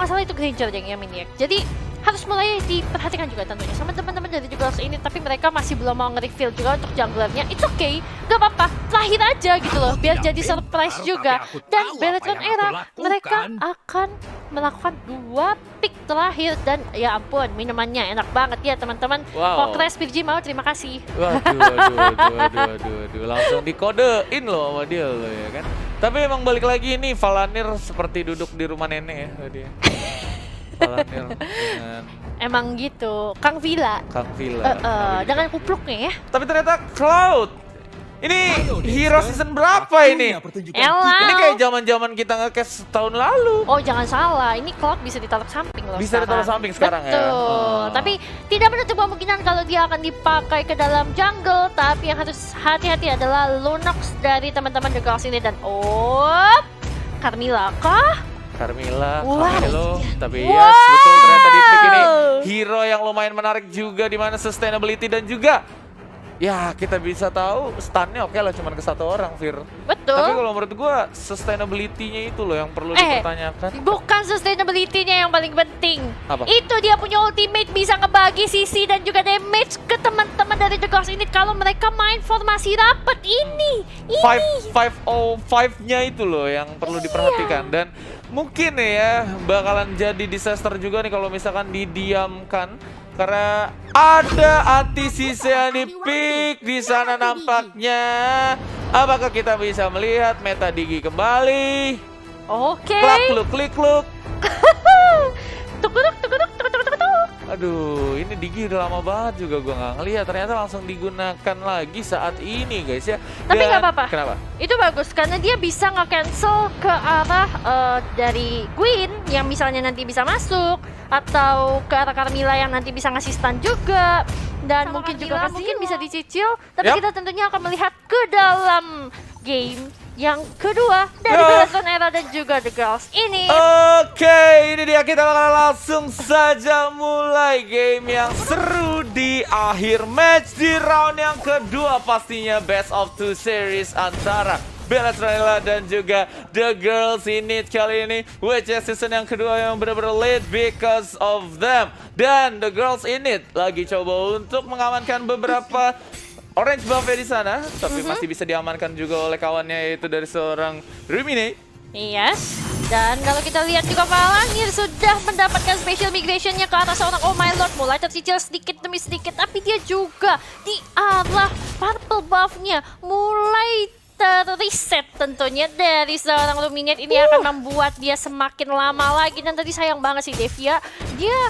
masalah itu Granger yang miniak. Jadi harus mulai diperhatikan juga tentunya sama teman-teman dari Girls ini, tapi mereka masih belum mau nge-reveal juga untuk junglernya. It's okay, gak apa-apa, terakhir aja gitu loh, biar jadi surprise juga. Dan Bellatrix Era, mereka akan melakukan 2 pick terakhir dan ya ampun, minumannya enak banget ya teman-teman. Wow. Kokres PG mau terima kasih. Waduh, langsung dikodein loh sama dia loh ya kan. Tapi emang balik lagi nih, Valanir seperti duduk di rumah nenek ya tadi. Valanir dengan Emang gitu, Kang Villa. Dengan kupluknya ya. Tapi ternyata Cloud ini hero season berapa ini? Elah. Ini kayak zaman-zaman kita nge-cast tahun lalu. Oh jangan salah, ini Cloud bisa ditaruh samping loh. Bisa ditaruh samping sekarang ya. Betul. Tapi tidak menutup kemungkinan kalau dia akan dipakai ke dalam jungle. Tapi yang harus hati-hati adalah Lunox dari teman-teman The Girls ini dan Carmilla kah? Carmilla, Wow. Carmelo, tapi Wow. yes, betul ternyata di pick ini hero yang lumayan menarik juga di mana sustainability dan juga ya kita bisa tahu stunnya oke lah cuman ke 1 orang, Fir. Betul. Tapi kalau menurut gua sustainability-nya itu loh yang perlu dipertanyakan. Bukan sustainability-nya yang paling penting. Apa? Itu dia punya ultimate bisa ngebagi CC dan juga damage ke teman-teman dari The Girls ini kalau mereka main formasi rapat ini. 505-nya itu loh yang perlu diperhatikan dan mungkin ya bakalan jadi disaster juga nih kalau misalkan didiamkan karena ada anti-CC yang di-pick di sana nampaknya. Apakah kita bisa melihat meta Digi kembali? Oke. Klik look. Tukuduk. Aduh, ini Digi udah lama banget juga gua nggak ngeliat. Ternyata langsung digunakan lagi saat ini guys ya. Tapi Dan- nggak apa-apa. Kenapa? Itu bagus karena dia bisa nge-cancel ke arah dari Queen yang misalnya nanti bisa masuk atau ke arah Carmilla yang nanti bisa ngasih stun juga dan Sama mungkin Carmilla juga mungkin bisa dicicil, tapi Yup. kita tentunya akan melihat ke dalam game yang kedua dari Ya. Bellatrix Era dan juga The Girls ini. Oke, ini dia kita bakal langsung saja mulai game yang seru di akhir match di round yang kedua pastinya best of 2 series antara Bellatrix dan juga The Girls ini kali ini which is season yang kedua yang benar-benar lead because of them dan The Girls ini lagi coba untuk mengamankan beberapa orange buff di sana tapi masih bisa diamankan juga oleh kawannya yaitu dari seorang Rumine. Yes. Dan kalau kita lihat juga Valanir sudah mendapatkan special migrationnya ke arah seorang Oh My Lord. Mulai tercicil sedikit demi sedikit. Tapi dia juga di arah purple buff-nya mulai terreset tentunya dari seorang Luminate. Ini akan membuat dia semakin lama lagi. Dan tadi sayang banget sih Devia. Dia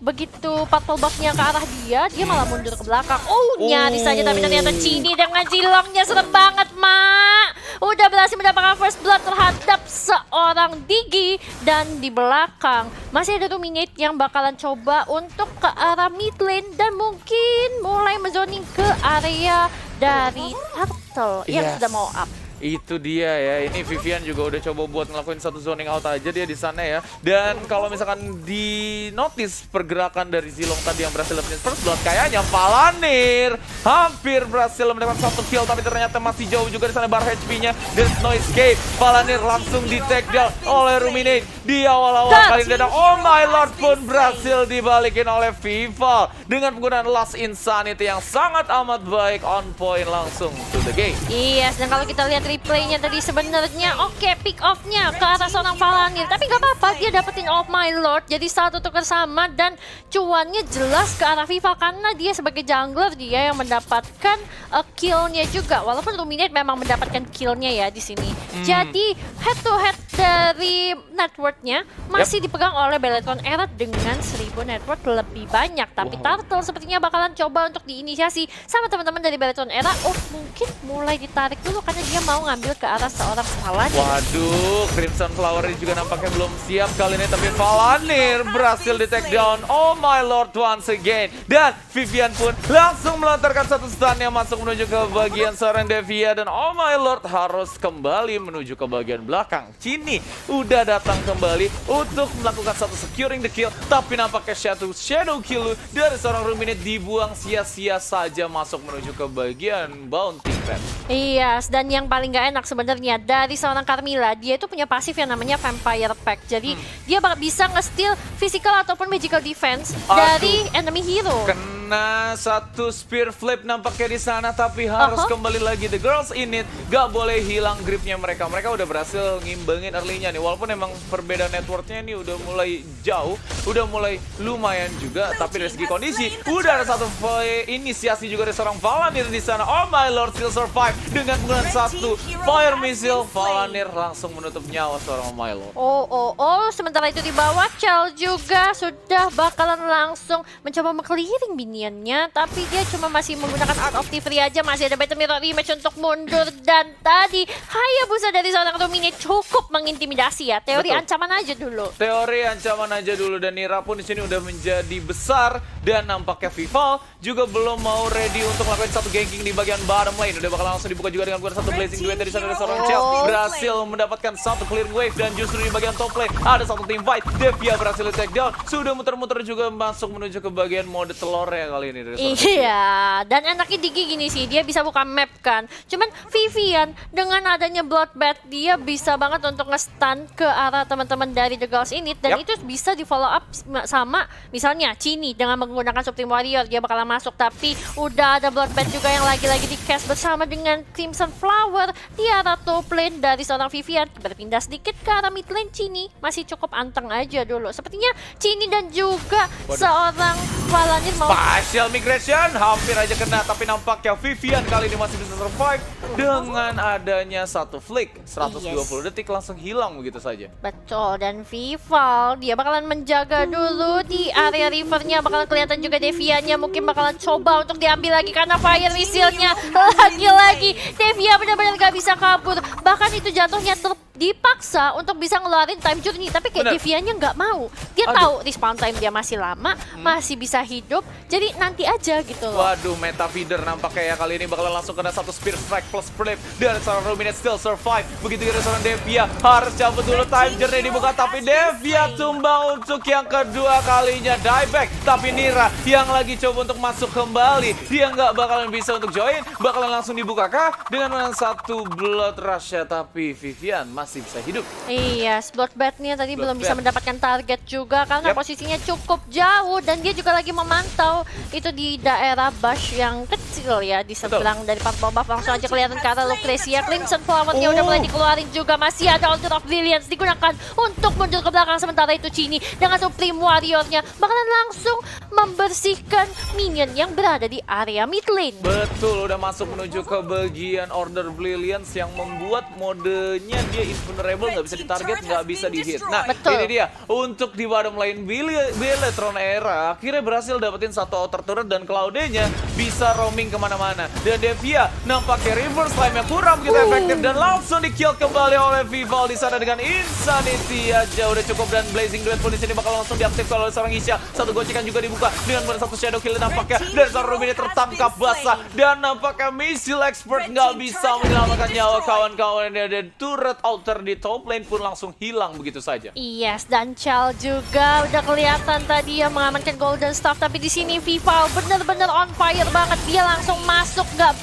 begitu purple buff-nya ke arah dia malah mundur ke belakang. Nyaris saja tapi ternyata Chini dengan cilongnya serem banget, Mak. Udah berhasil mendapatkan first blood terhadap seorang Digi dan di belakang masih ada Luminate yang bakalan coba untuk ke arah mid lane dan mungkin mulai menzoning ke area dari Turtle yang Yes. sudah mau up. Itu dia ya, ini Vivian juga udah coba buat ngelakuin satu zoning out aja dia di sana ya. Dan kalau misalkan di notice pergerakan dari Zilong tadi yang berhasil dapetin first blood, kayaknya Valanir hampir berhasil mendapatkan satu kill tapi ternyata masih jauh juga di sana bar HP-nya. There's no escape. Valanir langsung di take down oleh Ruminate di awal-awal kali ini. Dan Oh My Lord pun berhasil dibalikin oleh Vival dengan penggunaan Last Insanity yang sangat amat baik, on point langsung to the game. Yes, dan kalau kita lihat replaynya tadi sebenarnya oke, pick off-nya ke arah seorang Valanir. Tapi nggak apa-apa, dia dapetin Oh My Lord. Jadi satu tukar sama dan cuannya jelas ke arah Viva karena dia sebagai jungler dia yang mendapatkan kill-nya juga. Walaupun Luminate memang mendapatkan kill-nya ya di sini. Jadi head to head dari net worth-nya masih dipegang oleh Bellatrix Era dengan 1000 net worth lebih banyak. Tapi Turtle sepertinya bakalan coba untuk diinisiasi sama teman-teman dari Bellatrix Era. Mungkin mulai ditarik dulu karena dia mau ngambil ke arah seorang Valanir. Waduh, Crimson Flower ini juga nampaknya belum siap kali ini. Tapi Valanir berhasil di take down Oh My Lord once again. Dan Vivian pun langsung melontarkan satu stun yang masuk menuju ke bagian seorang Devia. Dan Oh My Lord harus kembali menuju ke bagian belakang. Chini ini udah datang kembali untuk melakukan satu securing the kill. Tapi nampaknya shadow kill dari seorang Ruminate dibuang sia-sia saja masuk menuju ke bagian bounty trap. Iya, dan yang paling gak enak sebenarnya dari seorang Carmilla, dia itu punya pasif yang namanya Vampire Pact. Jadi dia bisa nge-steal physical ataupun magical defense dari enemy hero. Kena satu spear flip nampaknya di sana, tapi harus kembali lagi. The girls in it gak boleh hilang gripnya mereka. Mereka udah berhasil ngimbangin early-nya nih. Walaupun emang perbedaan networknya ini udah mulai jauh, udah mulai lumayan juga. Tapi dari segi kondisi, udah ada satu inisiasi juga dari seorang Valanir di sana. Oh my lord, still survive dengan menggunakan satu fire missile. Valanir langsung menutup nyawa seorang my lord. Sementara itu di bawah, Chell juga sudah bakalan langsung mencoba meng-clearing minionnya, tapi dia cuma masih menggunakan Art of Thievery aja. Masih ada Battle Mirror Image untuk mundur, dan tadi Hayabusa dari seorang Ruminate cukup mengintimidasi ya. Teori ancaman aja dulu. Teori ancaman aja dulu, dan Nira pun di sini udah menjadi besar, dan nampaknya Vival juga belum mau ready untuk melakukan satu ganking di bagian bottom lane. Udah bakal langsung dibuka juga dengan satu blazing duet dari sana dari seorang Chell. Berhasil mendapatkan satu clearing wave, dan justru di bagian top lane ada satu team fight. Devia berhasil di take down, sudah muter-muter juga masuk menuju ke bagian mode telurnya kali ini dari Iya, dan enaknya Digi gini sih, dia bisa buka map kan. Cuman Vivian dengan adanya Bloodbath, dia bisa banget untuk nge-stun ke arah teman-teman dari The Girls in It, dan itu bisa di follow up sama misalnya Chini dengan menggunakan Supreme Warrior, dia bakalan masuk. Tapi udah ada Bloodbath juga yang lagi-lagi di cast bersama dengan Crimson Flower di arah top lane dari seorang Vivian. Berpindah sedikit ke arah mid lane, Chini masih cukup anteng aja dulu. Sepertinya Chini dan juga seorang Valanir mau Partial migration, hampir aja kena, tapi nampaknya Vivian kali ini masih bisa survive dengan adanya satu flick. 120 detik langsung hilang begitu saja. Betul, dan Vival dia bakalan menjaga dulu di area rivernya. Bakalan kelihatan juga Devianya mungkin bakalan coba untuk diambil lagi karena fire missile-nya. Lagi-lagi Devia benar-benar gak bisa kabur. Bahkan itu jatuhnya dipaksa untuk bisa ngeluarin time journey, tapi kayak Devianya nggak mau. Dia tahu respawn time dia masih lama, masih bisa hidup, jadi nanti aja gitu loh. Waduh, meta feeder nampaknya ya kali ini bakalan langsung kena satu spear strike plus flip dari seorang Ruminate still survive. Begitu juga seorang Devia harus cabut dulu, time journey dibuka, tapi Devia tumbang untuk yang kedua kalinya. Dieback, tapi Nira yang lagi coba untuk masuk kembali, dia nggak bakalan bisa untuk join, bakalan langsung dibuka kah dengan satu blood rush ya, tapi Vivian masih bisa hidup. Iya, Bloodbath-nya tadi belum bisa mendapatkan target juga karena posisinya cukup jauh, dan dia juga lagi memantau itu di daerah bush yang kecil ya di seberang dari Purple Buff. Langsung aja kelihatan ke arah Lucrecia. Crimson Flower-nya udah mulai dikeluarin juga. Masih ada Altar of Brilliance digunakan untuk mundur ke belakang, sementara itu Chini dengan Supreme Warrior-nya bakalan langsung membersihkan minion yang berada di area mid lane. Betul, udah masuk menuju ke bagian Order Brilliance yang membuat modenya dia invulnerable, nggak bisa ditarget, nggak bisa di-hit. Nah, ini dia untuk di bottom lane Beletron Era akhirnya berhasil dapetin satu outer turret, dan Claude-nya bisa roaming kemana-mana. Dan Devia nampaknya reverse time-nya kurang begitu efektif, dan langsung di-kill kembali oleh Vival di sana dengan Insanity aja udah cukup. Dan Blazing Duet pun di sini bakal langsung diaktifkan oleh seorang Isha. Satu gocekan juga dibuka dengan satu shadow kill nampaknya, dan seorang Ruminate tertangkap basah, dan nampaknya missile expert nggak bisa menyelamatkan nyawa kawan-kawannya, dan turret outer di top lane pun langsung hilang begitu saja. Yes, dan Chell juga udah kelihatan tadi yang mengamankan Golden Staff, tapi di sini Vival bener-bener on fire banget. Dia langsung masuk, gak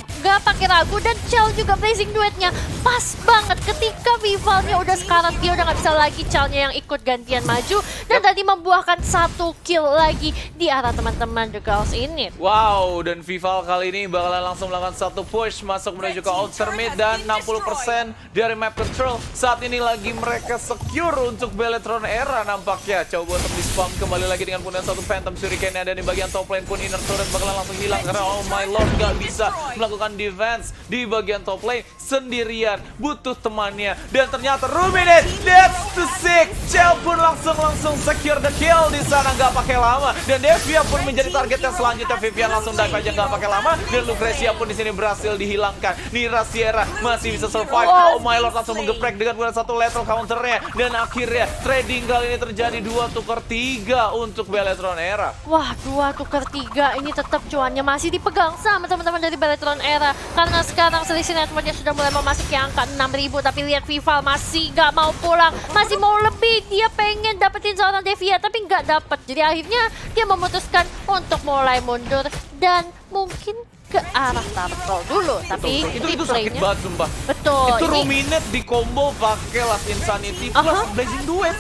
pakai ragu, dan Chell juga Blazing Duetnya pas banget ketika Vivalnya udah sekarat. Dia udah gak bisa lagi Chellnya yang ikut gantian maju, dan tadi membuahkan satu kill lagi di arah teman-teman The Girls in It. Wow, dan Vival kali ini bakalan langsung melakukan satu push masuk menuju ke outer mid, dan 60% dari map control saat ini lagi mereka secure untuk Beletron Era nampaknya. Coba untuk di-spam kembali lagi dengan penggunaan satu Phantom Shuriken yang ada di bagian top lane pun. Inner turret bakalan langsung hilang karena oh my lord gak bisa melakukan defense di bagian top lane sendirian, butuh temannya. Dan ternyata Ruminate, that's the sick. Chell pun langsung secure the kill di sana, nggak pakai lama. Dan Devia pun menjadi target yang selanjutnya. Vivian langsung dive aja nggak pakai lama, dan Lucrecia pun di sini berhasil dihilangkan. Nira Sierra masih bisa survive. Oh my lord langsung menggeprek dengan satu lethal counternya, dan akhirnya trading kali ini terjadi 2 tukar 3 untuk Beletron Era. Wah, 2 tukar 3 ini tetap cuannya masih dipegang sama teman-teman dari Beletron Era. Era. Karena sekarang selisih networknya sudah mulai memasuki angka 6.000. Tapi lihat Vival masih gak mau pulang. Masih mau lebih. Dia pengen dapetin seorang Devia tapi gak dapet. Jadi akhirnya dia memutuskan untuk mulai mundur. Dan mungkin ke arah Turtle dulu. Tapi itu sakit banget sumpah. Betul. Itu Ruminate di combo pakai Last Insanity plus Blazing Duet.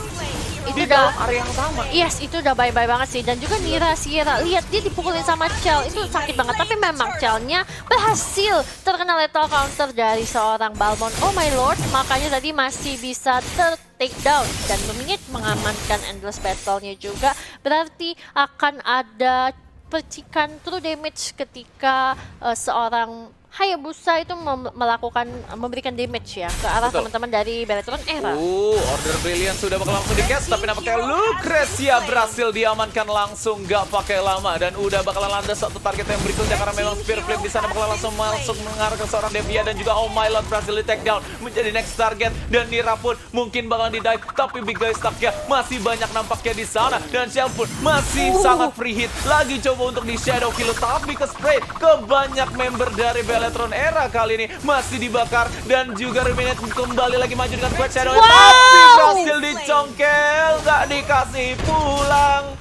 Itu di dalam area yang sama. Yes, itu udah bye-bye banget sih. Dan juga Nira, Sierra, lihat dia dipukulin sama Chell. Itu sakit banget. Tapi memang Chell-nya berhasil terkena lethal counter dari seorang Balmond. Oh my lord, makanya tadi masih bisa take down. Dan Luminate mengamankan Endless Battle-nya juga. Berarti akan ada percikan true damage ketika seorang Hayabusa itu memberikan damage ya ke arah teman-teman dari Beletron Era. Order Brilliant sudah bakal langsung di-cast, tapi nampaknya Lucrecia berhasil diamankan langsung, gak pakai lama, dan udah bakalan landas satu target yang berikutnya karena memang Spear Flip di sana bakal langsung masuk mengarah ke seorang Devia, dan juga Oh My Lord berhasil di take down menjadi next target, dan Nira pun mungkin bakalan di-dive, tapi Big Guy stuck-nya masih banyak nampaknya di sana, dan Shell pun masih sangat free hit, lagi coba untuk di Shadow Kill, tapi ke spray ke banyak member dari Beletron Era kali ini masih dibakar, dan juga Ruminate kembali lagi maju dengan Quest Shadow, tapi berhasil dicongkel, nggak dikasih pulang.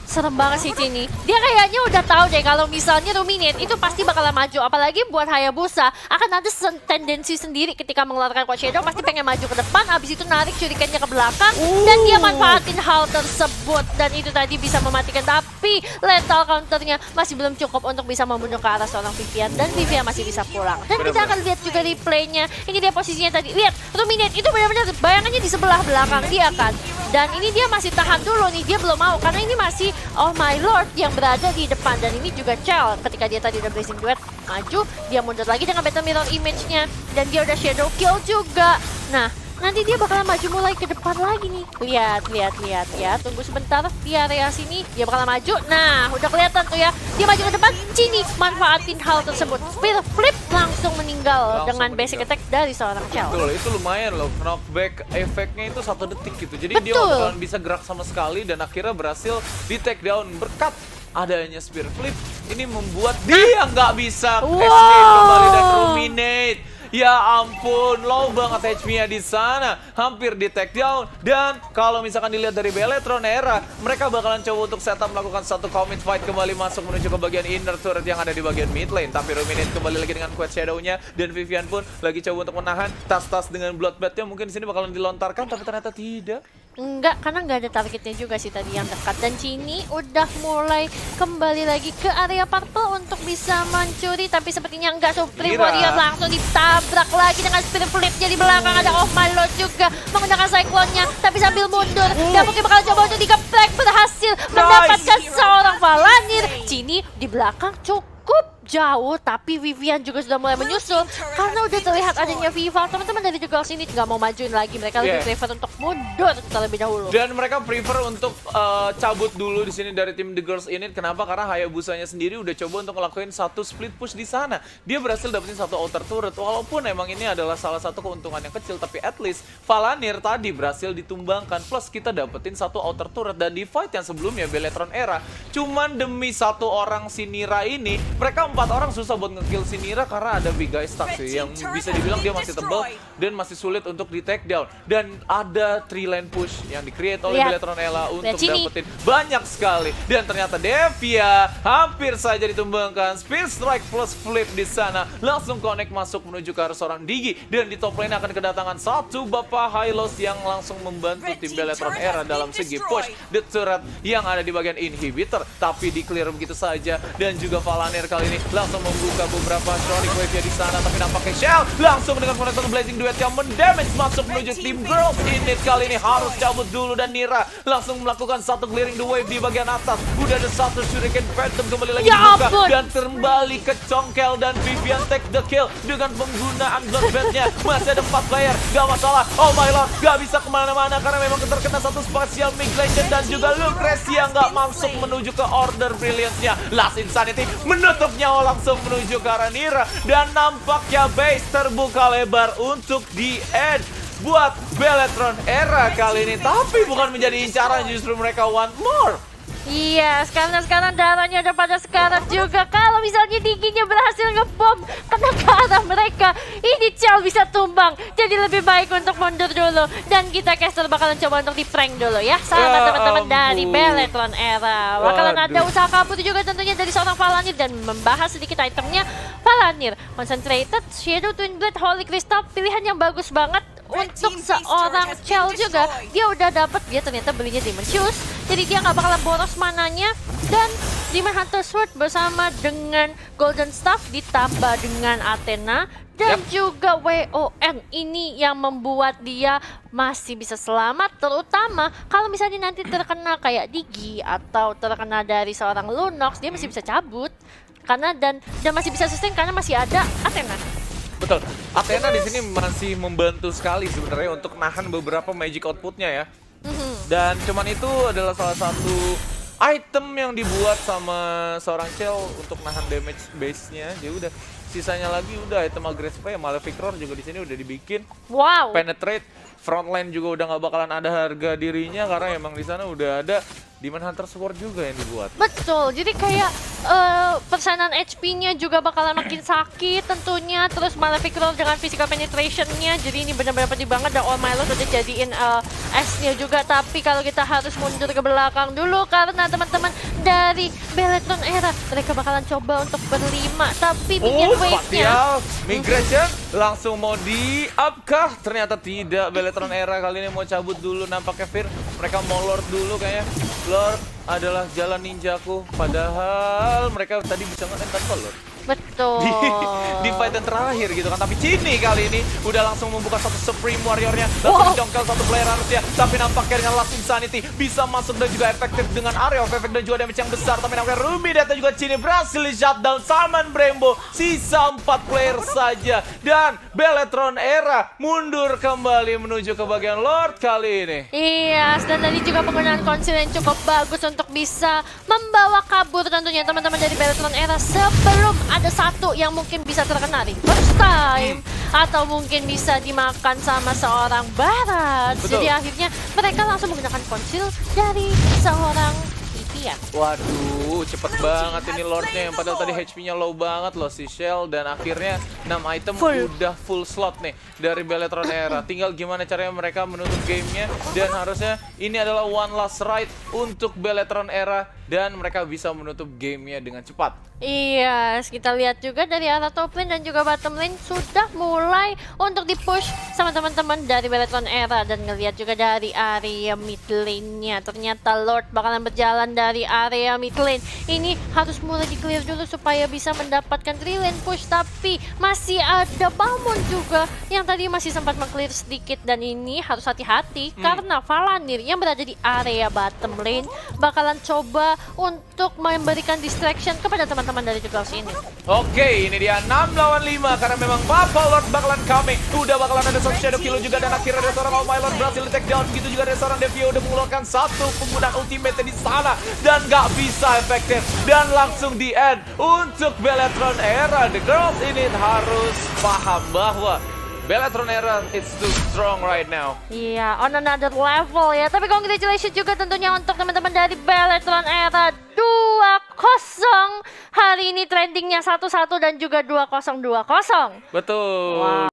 Serem banget sih Cini. Dia kayaknya udah tahu deh kalau misalnya Ruminate itu pasti bakalan maju. Apalagi buat Hayabusa akan ada tendensi sendiri ketika mengeluarkan Quad Shadow pasti pengen maju ke depan, abis itu narik shurikennya ke belakang dan dia manfaatin hal tersebut, dan itu tadi bisa mematikan, tapi lethal counternya masih belum cukup untuk bisa membunuh ke arah seorang Vivian, dan Vivian masih bisa pulang. Dan kita akan lihat juga replaynya. Ini dia posisinya tadi. Lihat, Ruminate itu benar-benar bayangannya di sebelah belakang dia kan. Dan ini dia masih tahan dulu nih, dia belum mau karena ini masih Oh My Lord yang berada di depan, dan ini juga Chell ketika dia tadi udah Blazing Duet maju, dia mundur lagi dengan Battle Mirror image-nya, dan dia udah Shadow Kill juga. Nah, nanti dia bakalan maju mulai ke depan lagi nih. Lihat ya. Tunggu sebentar di area sini. Dia bakalan maju. Nah, udah kelihatan tuh ya. Dia maju ke depan. Cini manfaatin hal tersebut. Spear Flip langsung meninggal dengan basic attack dari seorang Chell. Betul, itu lumayan loh. Knockback efeknya itu 1 detik gitu. Jadi dia bakalan bisa gerak sama sekali, dan akhirnya berhasil di take down berkat adanya Spear Flip. Ini membuat dia nggak bisa escape kembali dan Ruminate. Ya ampun, low banget HP-nya di sana, hampir di take down. Dan kalau misalkan dilihat dari Beletron Era, mereka bakalan coba untuk setup melakukan satu commit fight kembali masuk menuju ke bagian inner turret yang ada di bagian mid lane. Tapi Ruminate kembali lagi dengan Quest Shadow-nya, dan Vivian pun lagi coba untuk menahan tas-tas dengan Bloodbath-nya. Mungkin di sini bakalan dilontarkan, tapi ternyata tidak. Enggak, karena nggak ada targetnya juga sih tadi yang dekat. Dan Cini udah mulai kembali lagi ke area purple untuk bisa mencuri, tapi sepertinya enggak. Supreme Warrior langsung ditabrak lagi dengan Spear Flip-nya di belakang. Ada Oh My Lord juga menggunakan Cyclone-nya, tapi sambil mundur. Dan mungkin bakal coba untuk digeprek, berhasil mendapatkan seorang Valanir. Cini di belakang cukup jauh, tapi Vivian juga sudah mulai menyusul karena udah terlihat adanya Vival. Teman-teman dari The Girls ini nggak mau majuin lagi, mereka lebih prefer untuk mundur terlebih dahulu. Dan mereka prefer untuk cabut dulu di sini dari tim The Girls ini. Kenapa? Karena Hayabusanya sendiri udah coba untuk ngelakuin satu split push di sana. Dia berhasil dapetin satu outer turret. Walaupun emang ini adalah salah satu keuntungan yang kecil, tapi at least Valanir tadi berhasil ditumbangkan. Plus kita dapetin satu outer turret, dan di fight yang sebelumnya Beletron Era cuman demi satu orang si Nira ini, mereka 4 orang susah buat nge-kill si Nira karena ada Big Guy stuck sih, yang bisa dibilang dia masih tebal dan masih sulit untuk di take down. Dan ada 3 lane push yang di-create oleh Beletron Era untuk dapetin banyak sekali. Dan ternyata Devia hampir saja ditumbangkan. Spear Strike plus Flip di sana langsung connect masuk menuju ke arah seorang Digi, dan di top lane akan kedatangan satu Bapak Hylos yang langsung membantu tim Beletron Era dalam segi push the turret yang ada di bagian inhibitor, tapi di clear begitu saja. Dan juga Valanir kali ini langsung membuka beberapa Shuriken Wave-nya di sana, tapi nampaknya Shell langsung dengan konektor Blazing Duet yang mendamage masuk menuju tim Girls. Ini kali ini harus cabut dulu, dan Nira langsung melakukan satu clearing the wave di bagian atas. Udah ada satu Shuriken Phantom kembali lagi dibuka dan kembali ke congkel, dan Vivian take the kill dengan penggunaan Bloodbath-nya. Masih ada 4 player, gak masalah. Oh My Lord gak bisa kemana-mana karena memang terkena satu spatial migration, dan juga Lucrecia gak masuk menuju ke Order Brilliance-nya. Last Insanity menutup nyawa langsung menuju ke arah Nira, dan nampaknya base terbuka lebar untuk di end buat Beletron Era kali ini, tapi bukan menjadi incaran, justru mereka want more. Iya, karena sekarang darahnya udah pada sekarat juga. Kalau misalnya Diginya berhasil ngebom kena ke arah mereka, ini Chell bisa tumbang. Jadi lebih baik untuk mundur dulu. Dan kita caster bakalan coba untuk di-prank dulu ya. Sama teman-teman dari Beletron Era. Bakalan ada usaha kabur juga tentunya dari seorang Palanir. Dan membahas sedikit itemnya. Palanir, Concentrated, Shadow Twin Blade, Holy Crystal. Pilihan yang bagus banget. Untuk seorang Chell juga, dia udah dapat, dia ternyata belinya Demon Shoes, jadi dia nggak bakalan boros mananya. Dan Demon Hunter Sword bersama dengan Golden Staff ditambah dengan Athena dan juga WON ini yang membuat dia masih bisa selamat, terutama kalau misalnya nanti terkena kayak Digi atau terkena dari seorang Lunox, dia masih bisa cabut karena dan masih bisa sustain karena masih ada Athena. Betul, Athena di sini masih membantu sekali sebenarnya untuk nahan beberapa magic outputnya ya. Dan cuman itu adalah salah satu item yang dibuat sama seorang Chell untuk nahan damage base-nya. Jadi udah sisanya lagi udah item agresif ya. Malefic Roar juga di sini udah dibikin. Wow. Penetrate, frontline juga udah nggak bakalan ada harga dirinya karena emang di sana udah ada Demon Hunter Sword juga yang dibuat. Betul, jadi kayak persenan HP-nya juga bakalan makin sakit tentunya. Terus Malefic Roar dengan physical penetration-nya, jadi ini benar-benar pedih banget. Dan All My Lord udah jadiin S-nya juga. Tapi kalau kita harus mundur ke belakang dulu karena teman-teman dari Beletron Era, mereka bakalan coba untuk berlima. Tapi minion wave-nya Migration langsung mau di-up kah? Ternyata tidak, Beletron Era kali ini mau cabut dulu nampaknya Fir. Mereka mau Lord dulu kayaknya. Lord adalah jalan ninjaku, padahal mereka tadi bisa nge-end tanpa Lord. Betul. Di fight yang terakhir gitu kan, tapi Cini kali ini udah langsung membuka satu Supreme Warrior-nya, langsung jongkel satu player harusnya, tapi nampaknya dengan Last Insanity bisa masuk dan juga efektif dengan area of effect dan juga damage yang besar, tapi nampaknya Ruby dan juga Cini berhasil di shutdown. Saman Brembo, sisa 4 player saja, dan Beletron Era mundur kembali menuju ke bagian Lord kali ini. Iya, dan tadi juga penggunaan konsil yang cukup bagus untuk bisa membawa kabur tentunya teman-teman dari Beletron Era sebelum ada satu yang mungkin bisa terkena di first time atau mungkin bisa dimakan sama seorang Barat. Betul. Jadi akhirnya mereka langsung menggunakan konsil dari seorang Vivian. Waduh, cepet banget ini Lordnya yang padahal tadi HP-nya low banget loh si Shell, dan akhirnya 6 item udah full slot nih dari Beletron Era. Tinggal gimana caranya mereka menutup gamenya, dan harusnya ini adalah one last ride untuk Beletron Era dan mereka bisa menutup gamenya dengan cepat. Iya, kita lihat juga dari arah top lane dan juga bottom lane sudah mulai untuk di-push sama teman-teman dari Beletron Era. Dan ngelihat juga dari area mid lane-nya, ternyata Lord bakalan berjalan dari area mid lane. Ini harus mulai di-clear dulu supaya bisa mendapatkan 3 lane push. Tapi masih ada Balmond juga yang tadi masih sempat meng-clear sedikit. Dan ini harus hati-hati karena Palanir yang berada di area bottom lane bakalan coba untuk memberikan distraction kepada teman-teman dari Jugals ini. Oke, ini dia 6 lawan 5 karena memang Papa Lord bakalan coming. Udah bakalan ada satu Shadow Kill juga, dan akhirnya ada seorang All My Lord berhasil di take down. Begitu juga ada seorang Devio udah mengeluarkan satu penggunaan ultimate di sana dan gak bisa efektif, dan langsung di end untuk Beletron Era. The girls ini harus paham bahwa Beletron Era it's too strong right now. Iya, on another level ya. Tapi congratulations juga tentunya untuk teman-teman dari Beletron Era 2-0. Hari ini trendingnya 1-1 dan juga 2-0-2-0. Betul. Wow.